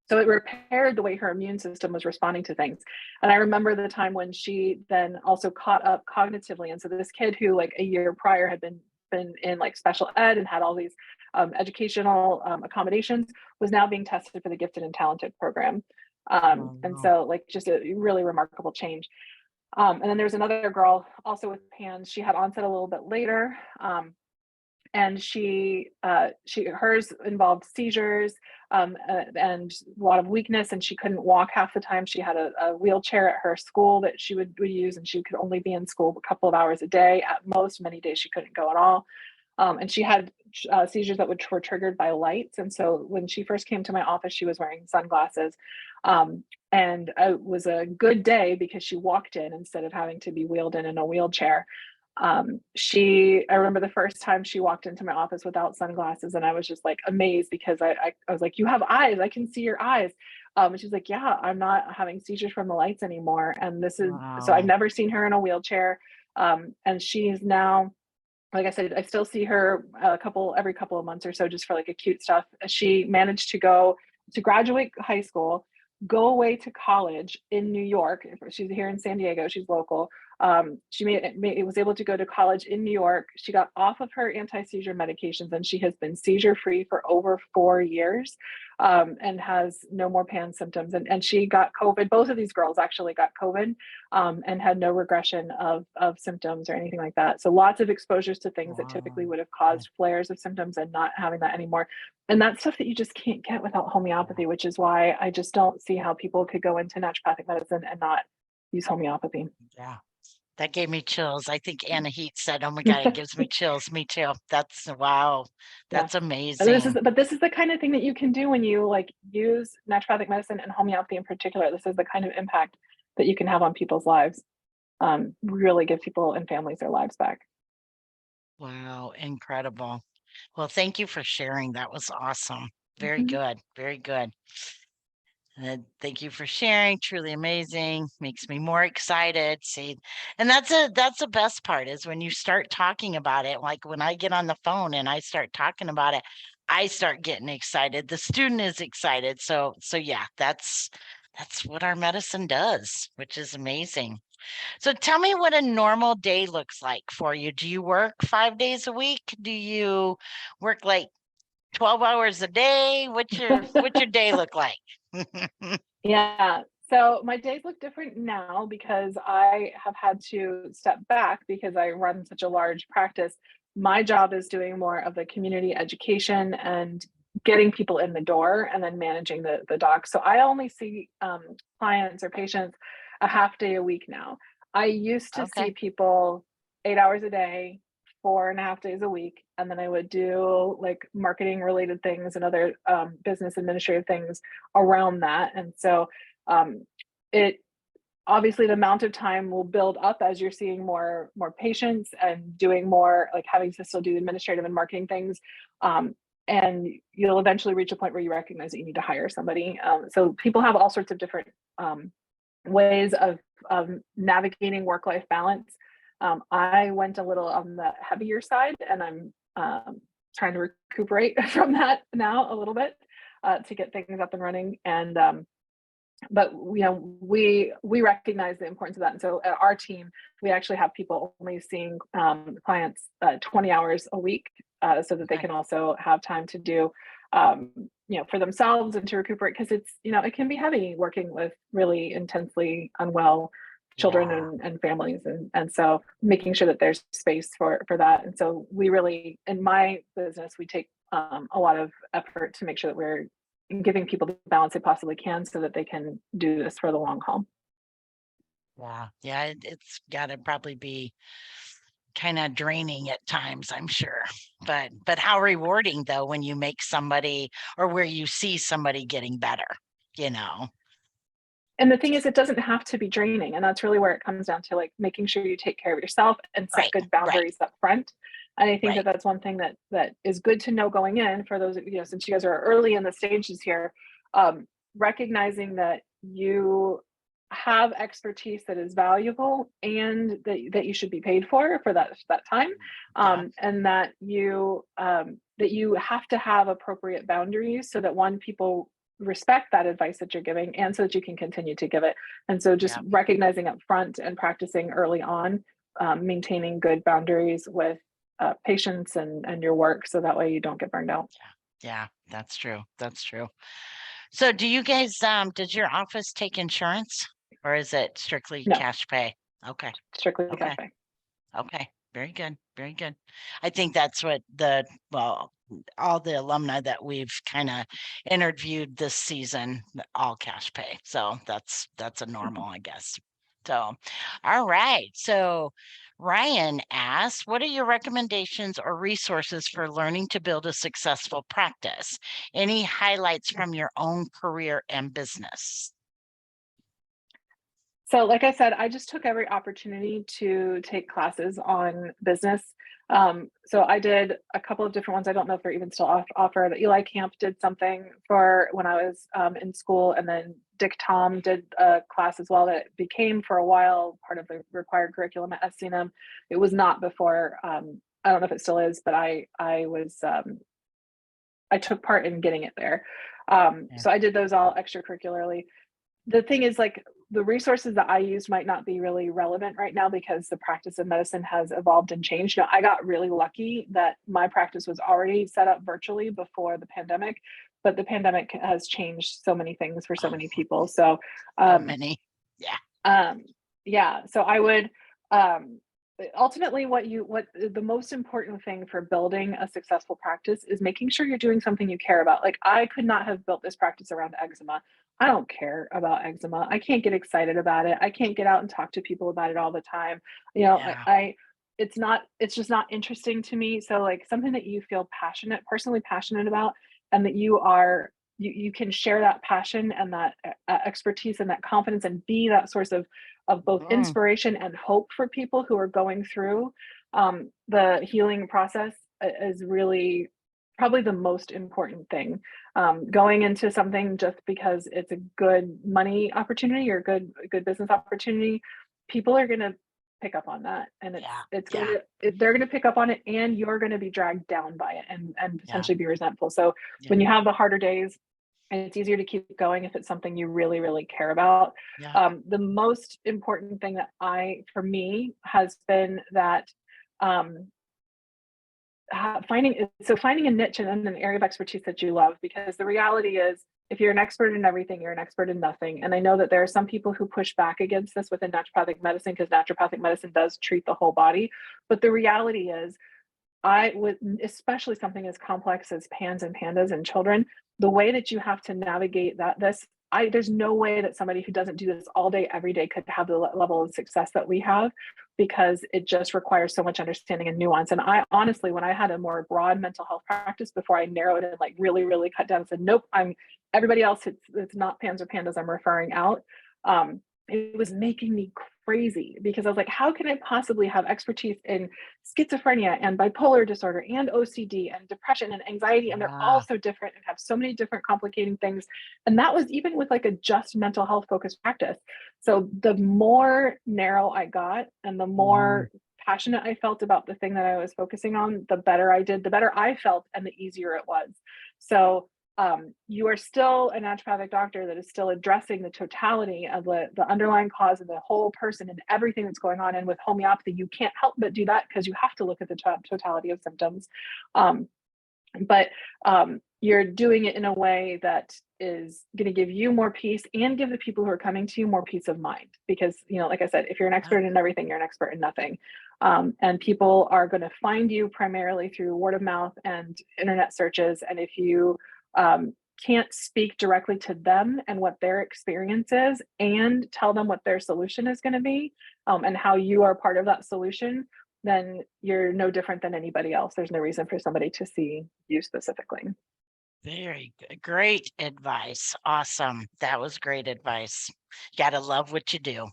[SPEAKER 2] So it repaired the way her immune system was responding to things. And I remember the time when she then also caught up cognitively. And so this kid who like a year prior had been in like special ed and had all these educational accommodations, was now being tested for the gifted and talented program. And so like just a really remarkable change. And then there's another girl also with PANS. She had onset a little bit later. And hers involved seizures and a lot of weakness, and she couldn't walk half the time. She had a wheelchair at her school that she would use, and she could only be in school a couple of hours a day at most. Many days she couldn't go at all. And she had seizures that were triggered by lights. And so when she first came to my office, she was wearing sunglasses. And it was a good day because she walked in instead of having to be wheeled in a wheelchair. I remember the first time she walked into my office without sunglasses, and I was just like amazed because I was like, you have eyes, I can see your eyes. And she's like, yeah, I'm not having seizures from the lights anymore. And this is, so I've
[SPEAKER 1] Wow.
[SPEAKER 2] never seen her in a wheelchair. And she's now, like I said, I still see her every couple of months or so, just for like acute stuff. She managed to go to graduate high school, go away to college in New York. She's here in San Diego. She's local. She was able to go to college in New York. She got off of her anti-seizure medications, and she has been seizure free for over 4 years, and has no more PAN symptoms. And she got COVID. Both of these girls actually got COVID, and had no regression of symptoms or anything like that. So lots of exposures to things that typically
[SPEAKER 1] Wow.
[SPEAKER 2] would have caused flares of symptoms, and not having that anymore. And that's stuff that you just can't get without homeopathy, which is why I just don't see how people could go into naturopathic medicine and not use homeopathy.
[SPEAKER 1] Yeah. That gave me chills. I think Anna Heat said, "Oh my God, it gives me chills." Me too. That's wow.
[SPEAKER 2] Yeah.
[SPEAKER 1] That's
[SPEAKER 2] And
[SPEAKER 1] amazing.
[SPEAKER 2] this is the kind of thing that you can do when you like use naturopathic medicine and homeopathy in particular. This is the kind of impact that you can have on people's lives. Really give people and families their lives back.
[SPEAKER 1] Wow, incredible. Well, thank you for sharing. That was awesome. Very
[SPEAKER 2] Mhm.
[SPEAKER 1] good. Very good. And thank you for sharing. Truly amazing. Makes me more excited. See, and that's the best part is when you start talking about it. Like when I get on the phone and I start talking about it, I start getting excited. The student is excited. So yeah, that's what our medicine does, which is amazing. So tell me what a normal day looks like for you. Do you work 5 days a week? Do you work like 12 hours a day? What's your day look like?
[SPEAKER 2] Yeah. So my days look different now because I have had to step back because I run such a large practice. My job is doing more of the community education and getting people in the door, and then managing the docs. So I only see clients or patients a half day a week now. I used to see
[SPEAKER 1] Okay.
[SPEAKER 2] people 8 hours a day, 4.5 days a week, and then I would do like marketing related things and other business administrative things around that. And so it obviously, the amount of time will build up as you're seeing more patients and doing more, like having to still do administrative and marketing things. And you'll eventually reach a point where you recognize that you need to hire somebody. So people have all sorts of different ways of navigating work-life balance. I went a little on the heavier side, and I'm trying to recuperate from that now a little bit, to get things up and running. And but we recognize the importance of that. And so at our team, we actually have people only seeing clients 20 hours a week, so that they
[SPEAKER 1] Okay.
[SPEAKER 2] can also have time to do for themselves and to recuperate, because it's it can be heavy working with really intensely unwell children
[SPEAKER 1] Yeah.
[SPEAKER 2] and families, and so making sure that there's space for that. And so we really, in my business, we take a lot of effort to make sure that we're giving people the balance they possibly can so that they can do this for the long haul.
[SPEAKER 1] Yeah. Yeah. It's got to probably be kind of draining at times, I'm sure. But how rewarding though when you make somebody or where you see somebody getting better, you know.
[SPEAKER 2] And the thing is, it doesn't have to be draining. And that's really where it comes down to, like, making sure you take care of yourself and set
[SPEAKER 1] Right.
[SPEAKER 2] good
[SPEAKER 1] Right.
[SPEAKER 2] boundaries up front. And I think that
[SPEAKER 1] Right.
[SPEAKER 2] that's one thing that is good to know going in, for those since you guys are early in the stages here, recognizing that you have expertise that is valuable, and that you should be paid for that time,
[SPEAKER 1] Yeah.
[SPEAKER 2] and that you have to have appropriate boundaries, so that people respect that advice that you're giving, and so that you can continue to give it. And so just
[SPEAKER 1] Yeah.
[SPEAKER 2] recognizing up front and practicing early on, maintaining good boundaries with patients and your work, so that way you don't get burned out.
[SPEAKER 1] Yeah. That's true. That's true. So do you guys does your office take insurance or is it strictly
[SPEAKER 2] No,
[SPEAKER 1] cash pay? Okay.
[SPEAKER 2] strictly cash
[SPEAKER 1] Okay.
[SPEAKER 2] pay.
[SPEAKER 1] Okay. Very good. Very good. I think that's what all the alumni that we've kind of interviewed this season, all cash pay. So that's a normal, I guess. So, all right. So Ryan asks, what are your recommendations or resources for learning to build a successful practice? Any highlights from your own career and business?
[SPEAKER 2] So like I said, I just took every opportunity to take classes on business. So I did a couple of different ones. I don't know if they're even still offered. The Eli Camp did something for when I was in school, and then Dick Tom did a class as well that became for a while part of the required curriculum at SCNM. It was not before. I don't know if it still is, but I took part in getting it there.
[SPEAKER 1] Yeah.
[SPEAKER 2] So I did those all extracurricularly. The thing is, like, the resources that I used might not be really relevant right now because the practice of medicine has evolved and changed. I got really lucky that my practice was already set up virtually before the pandemic, but the pandemic has changed so many things for so many people. So,
[SPEAKER 1] So many. Yeah.
[SPEAKER 2] yeah. So I would, ultimately what the most important thing for building a successful practice is making sure you're doing something you care about. Like, I could not have built this practice around eczema. I don't care about eczema. I can't get excited about it. I can't get out and talk to people about it all the time.
[SPEAKER 1] Yeah.
[SPEAKER 2] It's just not interesting to me. So, like, something that you feel personally passionate about, and that you can share that passion and that expertise and that confidence, and be that source of both
[SPEAKER 1] Mm,
[SPEAKER 2] inspiration and hope for people who are going through the healing process, is really probably the most important thing. Going into something just because it's a good money opportunity or good business opportunity, people are going to pick up on that, and
[SPEAKER 1] yeah.
[SPEAKER 2] it's going
[SPEAKER 1] Yeah.
[SPEAKER 2] to they're going to pick up on it, and you're going to be dragged down by it, and
[SPEAKER 1] Yeah.
[SPEAKER 2] potentially be resentful. So
[SPEAKER 1] Yeah.
[SPEAKER 2] when you have the harder days, and it's easier to keep going if it's something you really, really care about.
[SPEAKER 1] Yeah.
[SPEAKER 2] The most important thing that for me, has been that um, finding a niche and an area of expertise that you love, because the reality is, if you're an expert in everything, you're an expert in nothing. And I know that there are some people who push back against this within naturopathic medicine, because naturopathic medicine does treat the whole body. But the reality is, I would, especially something as complex as PANS and PANDAS in children, the way that you have to navigate there's no way that somebody who doesn't do this all day, every day, could have the level of success that we have, because it just requires so much understanding and nuance. And I honestly, when I had a more broad mental health practice, before I narrowed and like really, really cut down and said, nope, everybody else, it's not PANS or PANDAS I'm referring out. It was making me crazy, because I was like, how can I possibly have expertise in schizophrenia and bipolar disorder and OCD and depression and anxiety, and they're all
[SPEAKER 1] Yeah.
[SPEAKER 2] so different and have so many different complicating things. And that was even with like a just mental health focused practice. So the more narrow I got, and the
[SPEAKER 1] Mm,
[SPEAKER 2] more passionate I felt about the thing that I was focusing on, the better I did, the better I felt, and the easier it was. So you are still a naturopathic doctor that is still addressing the totality of the underlying cause of the whole person and everything that's going on. And with homeopathy, you can't help but do that, because you have to look at the totality of symptoms. Um, but you're doing it in a way that is going to give you more peace, and give the people who are coming to you more peace of mind. Because, like I said, if you're an
[SPEAKER 1] yeah.
[SPEAKER 2] expert in everything, you're an expert in nothing. And people are going to find you primarily through word of mouth and internet searches. And if you can't speak directly to them and what their experience is, and tell them what their solution is going to be, and how you are part of that solution, then you're no different than anybody else. There's no reason for somebody to see you specifically.
[SPEAKER 1] Very good. Great advice. Awesome. That was great advice. Gotta love what you do.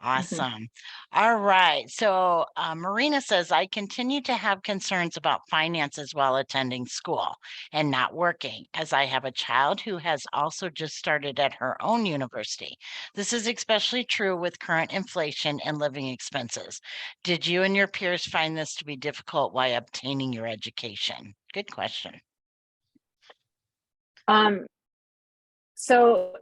[SPEAKER 2] Mhm.
[SPEAKER 1] Awesome. All right. So Marina says, I continue to have concerns about finances while attending school and not working, as I have a child who has also just started at her own university. This is especially true with current inflation and living expenses. Did you and your peers find this to be difficult while obtaining your education? Good question.
[SPEAKER 2] Um, so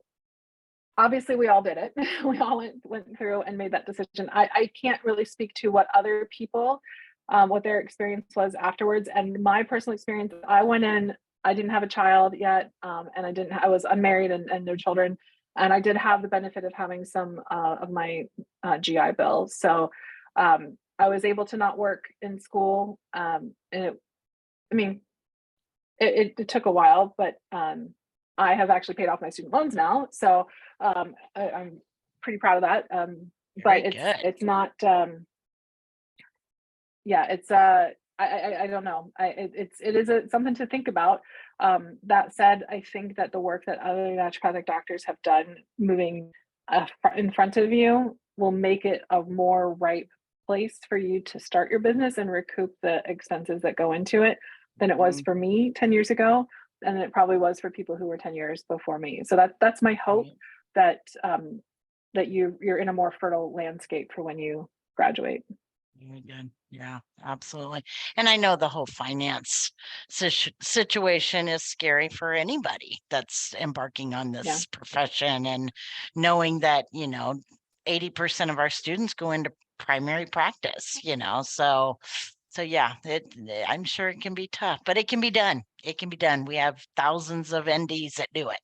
[SPEAKER 2] obviously we all did it. We all went through and made that decision. I can't really speak to what other people, what their experience was afterwards. And my personal experience, I went in, I didn't have a child yet, and I was unmarried and no children. And I did have the benefit of having some of my GI bills. So I was able to not work in school. And I mean, it took a while, but I have actually paid off my student loans now. So I'm pretty proud of that.
[SPEAKER 1] Very
[SPEAKER 2] But
[SPEAKER 1] good.
[SPEAKER 2] it's not. yeah, it's I don't know. It is something to think about. That said, I think that the work that other naturopathic doctors have done moving in front of you will make it a more ripe place for you to start your business and recoup the expenses that go into it than it was
[SPEAKER 1] Mhm.
[SPEAKER 2] for me 10 years ago, and it probably was for people who were 10 years before me. So that's my hope,
[SPEAKER 1] Right.
[SPEAKER 2] that that you're in a more fertile landscape for when you graduate.
[SPEAKER 1] Very good. Yeah, absolutely. And I know the whole finance situation is scary for anybody that's embarking on
[SPEAKER 2] Yeah.
[SPEAKER 1] this profession, and knowing that, 80% of our students go into primary practice, so yeah, I'm sure it can be tough, but it can be done. It can be done. We have thousands of NDs that do it,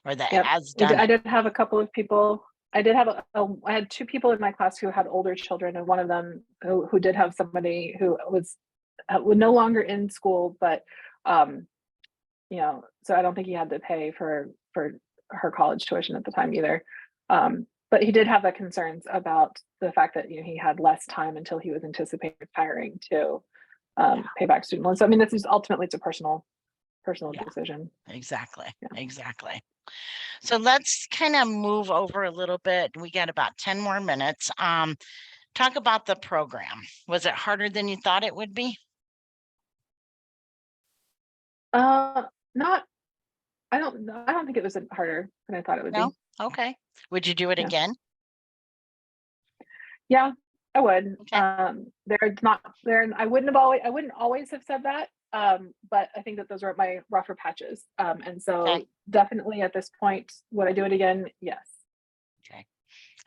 [SPEAKER 1] or that
[SPEAKER 2] Yep.
[SPEAKER 1] has done
[SPEAKER 2] I
[SPEAKER 1] it.
[SPEAKER 2] did have a couple of people. I did have I had two people in my class who had older children, and one of them who did have somebody who was no longer in school, but um, so I don't think he had to pay for her college tuition at the time either. But he did have the concerns about the fact that he had less time until he was anticipating retiring to
[SPEAKER 1] Yeah.
[SPEAKER 2] pay back student loans. So I mean, this is ultimately, it's a personal
[SPEAKER 1] Yeah,
[SPEAKER 2] decision.
[SPEAKER 1] exactly.
[SPEAKER 2] Yeah.
[SPEAKER 1] Exactly. So let's kind of move over a little bit. We got about 10 more minutes. Talk about the program. Was it harder than you thought it would be?
[SPEAKER 2] Not. I don't think it was harder than I thought it would
[SPEAKER 1] No?
[SPEAKER 2] be.
[SPEAKER 1] Okay. Would you do it
[SPEAKER 2] Yeah.
[SPEAKER 1] again?
[SPEAKER 2] Yeah, I would.
[SPEAKER 1] Okay.
[SPEAKER 2] There's not there. I wouldn't always have said that. But I think that those were my rougher patches. And
[SPEAKER 1] Okay.
[SPEAKER 2] so definitely at this point, would I do it again? Yes.
[SPEAKER 1] Okay.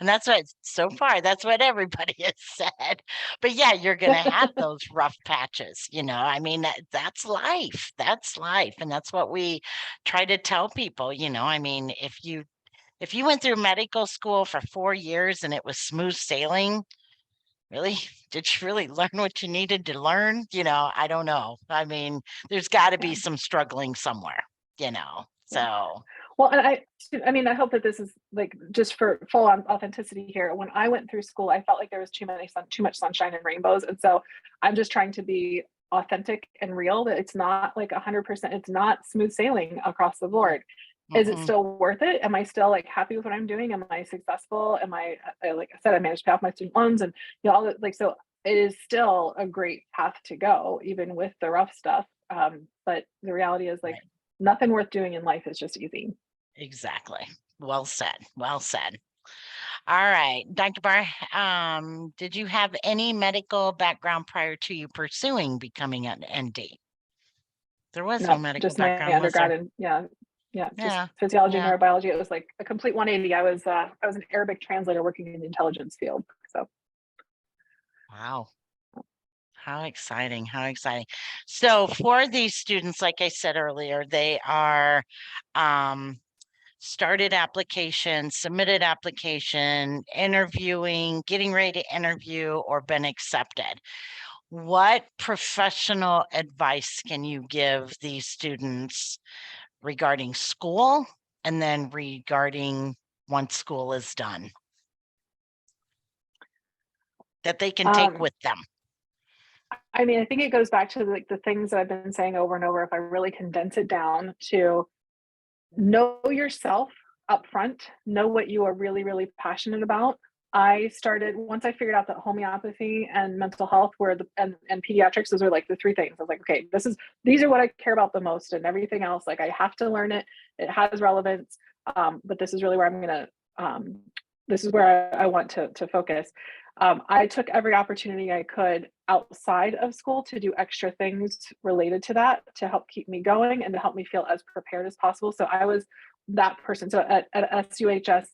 [SPEAKER 1] And that's what so far, that's what everybody has said. But yeah, you're going to have those rough patches, I mean, that's life. That's life. And that's what we try to tell people, I mean, if you went through medical school for 4 years and it was smooth sailing, really, did you really learn what you needed to learn? I don't know. I mean, there's got to
[SPEAKER 2] Yeah.
[SPEAKER 1] be some struggling somewhere,
[SPEAKER 2] Yeah.
[SPEAKER 1] so
[SPEAKER 2] Well, and I mean, I hope that this is like just for full on authenticity here. When I went through school, I felt like there was too much sunshine and rainbows, and so I'm just trying to be authentic and real. That it's not like 100%. It's not smooth sailing across the
[SPEAKER 1] mm,
[SPEAKER 2] board. Is it
[SPEAKER 1] mm-mm,
[SPEAKER 2] still worth it? Am I still like happy with what I'm doing? Am I successful? Am like I said, I managed to pay off my student loans, and all that. Like, so it is still a great path to go, even with the rough stuff. But the reality is, like,
[SPEAKER 1] right.
[SPEAKER 2] nothing worth doing in life is just easy.
[SPEAKER 1] Exactly. Well said. Well said. All right, Dr. Bahr, did you have any medical background prior to you pursuing becoming an ND? There was no
[SPEAKER 2] No,
[SPEAKER 1] medical
[SPEAKER 2] just my
[SPEAKER 1] background, was
[SPEAKER 2] undergrad,
[SPEAKER 1] there?
[SPEAKER 2] and yeah, just
[SPEAKER 1] Yeah.
[SPEAKER 2] physiology,
[SPEAKER 1] Yeah.
[SPEAKER 2] neurobiology. It was like a complete 180. I was an Arabic translator working in the intelligence field. So
[SPEAKER 1] Wow. How exciting. How exciting. So for these students, like I said earlier, they are um, started application, submitted application, interviewing, getting ready to interview, or been accepted. What professional advice can you give these students regarding school and then regarding once school is done that they can take
[SPEAKER 2] um,
[SPEAKER 1] with them?
[SPEAKER 2] I mean, I think it goes back to like the things that I've been saying over and over. If I really condense it down to know yourself up front, know what you are really, really passionate about. I started once I figured out that homeopathy and mental health were and pediatrics, those are like the three things. I was like, okay, these are what I care about the most, and everything else, like, I have to learn it. It has relevance. But this is really where I'm gonna this is where I want to focus. I took every opportunity I could outside of school to do extra things related to that to help keep me going and to help me feel as prepared as possible. So I was that person. So at SUHS,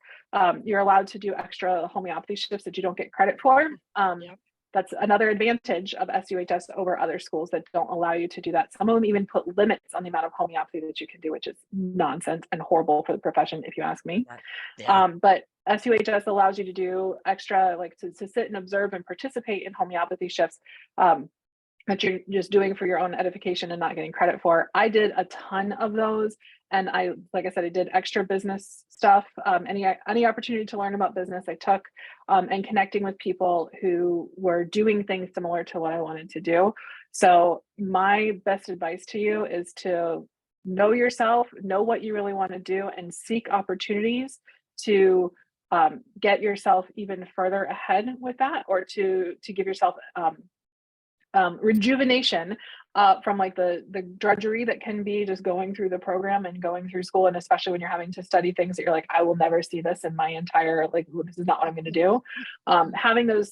[SPEAKER 2] you're allowed to do extra homeopathy shifts that you don't get credit for.
[SPEAKER 1] Yep.
[SPEAKER 2] That's another advantage of SUHS over other schools that don't allow you to do that. Some of them even put limits on the amount of homeopathy that you can do, which is nonsense and horrible for the profession, if you ask me.
[SPEAKER 1] Yeah.
[SPEAKER 2] But SUHS allows you to do extra, like to sit and observe and participate in homeopathy shifts. that you're just doing for your own edification and not getting credit for. I did a ton of those. And like I said, I did extra business stuff. Any opportunity to learn about business I took, and connecting with people who were doing things similar to what I wanted to do. So my best advice to you is to know yourself, know what you really want to do, and seek opportunities to get yourself even further ahead with that, or to give yourself rejuvenation from like the drudgery that can be just going through the program and going through school, and especially when you're having to study things that you're like, I will never see this in my entire, like, this is not what I'm going to do. Having those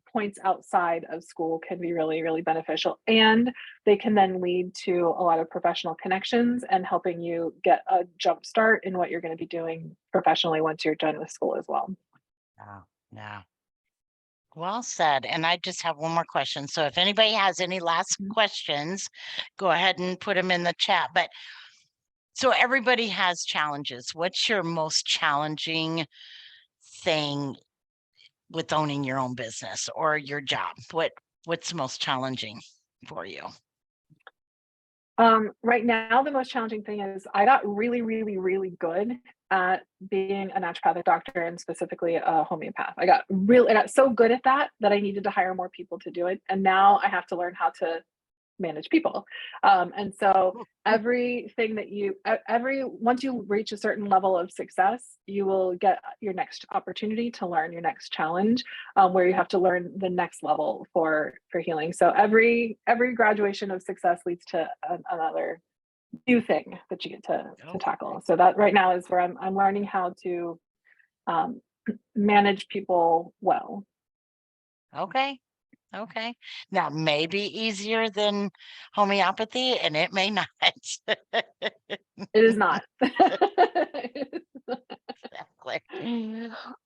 [SPEAKER 2] points outside of school can be really, really beneficial, and they can then lead to a lot of professional connections and helping you get a jump start in what you're going to be doing professionally once you're done with school as well.
[SPEAKER 1] Yeah. Well said. And I just have one more question. So if anybody has any last questions, go ahead and put them in the chat. But so everybody has challenges. What's your most challenging thing with owning your own business or your job? What's most challenging for you?
[SPEAKER 2] Right now, the most challenging thing is I got really, really, really good at being a naturopathic doctor, and specifically a homeopath. I got so good at that I needed to hire more people to do it. And now I have to learn how to manage people. And so everything that once you reach a certain level of success, you will get your next opportunity to learn your next challenge, where you have to learn the next level for healing. So every graduation of success leads to another new thing that you get to tackle. So that right now is where I'm learning how to manage people well.
[SPEAKER 1] Okay. Now, maybe easier than homeopathy, and it may not.
[SPEAKER 2] It is not.
[SPEAKER 1] Exactly.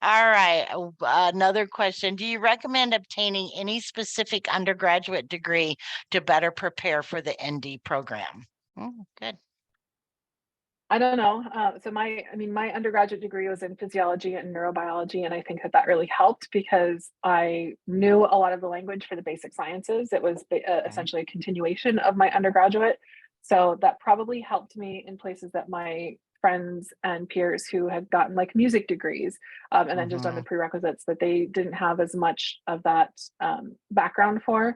[SPEAKER 1] All right. Another question. Do you recommend obtaining any specific undergraduate degree to better prepare for the ND program? Good.
[SPEAKER 2] I don't know. So my undergraduate degree was in physiology and neurobiology, and I think that really helped because I knew a lot of the language for the basic sciences. It was essentially a continuation of my undergraduate. So that probably helped me in places that my friends and peers who had gotten like music degrees, and then just done the prerequisites, that they didn't have as much of that background for.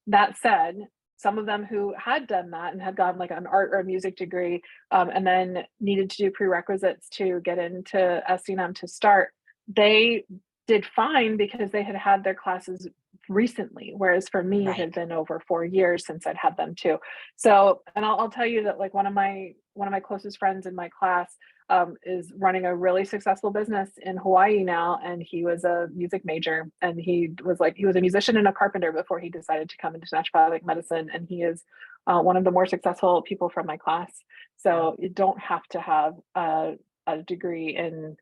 [SPEAKER 2] That said, some of them who had done that and had gotten like an art or a music degree, and then needed to do prerequisites to get into SCNM to start, they did fine because they had had their classes recently, whereas for me, it had been over 4 years since I'd had them too. So, and I'll tell you that like one of my closest friends in my class is running a really successful business in Hawaii now, and he was a music major, and he was a musician and a carpenter before he decided to come into naturopathic medicine, and he is one of the more successful people from my class. So you don't have to have a degree in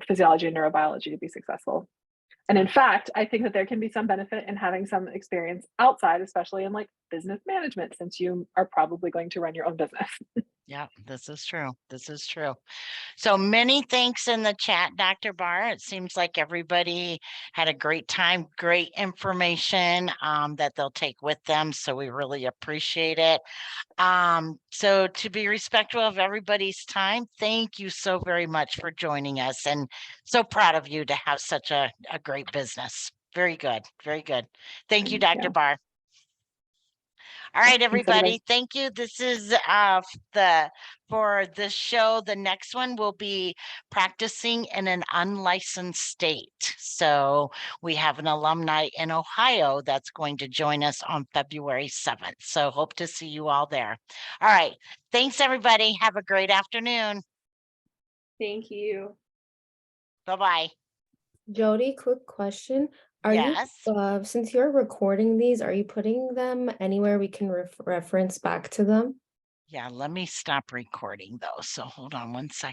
[SPEAKER 2] physiology and neurobiology to be successful. And in fact, I think that there can be some benefit in having some experience outside, especially in like business management, since you are probably going to run your own business.
[SPEAKER 1] Yeah, this is true. So many thanks in the chat, Dr. Bahr. It seems like everybody had a great time, great information that they'll take with them. So we really appreciate it. So to be respectful of everybody's time, thank you so very much for joining us, and so proud of you to have such a great business. Very good. Thank you, Dr. Bahr. All right, everybody. Thank you. This is for this show. The next one will be practicing in an unlicensed state. So we have an alumni in Ohio that's going to join us on February 7th. So hope to see you all there. All right. Thanks, everybody. Have a great afternoon.
[SPEAKER 4] Thank you.
[SPEAKER 1] Bye-bye.
[SPEAKER 5] Jody, quick question. Are
[SPEAKER 1] Yes.
[SPEAKER 5] you, since you're recording these, are you putting them anywhere we can reference back to them?
[SPEAKER 1] Yeah, let me stop recording though. So hold on one second.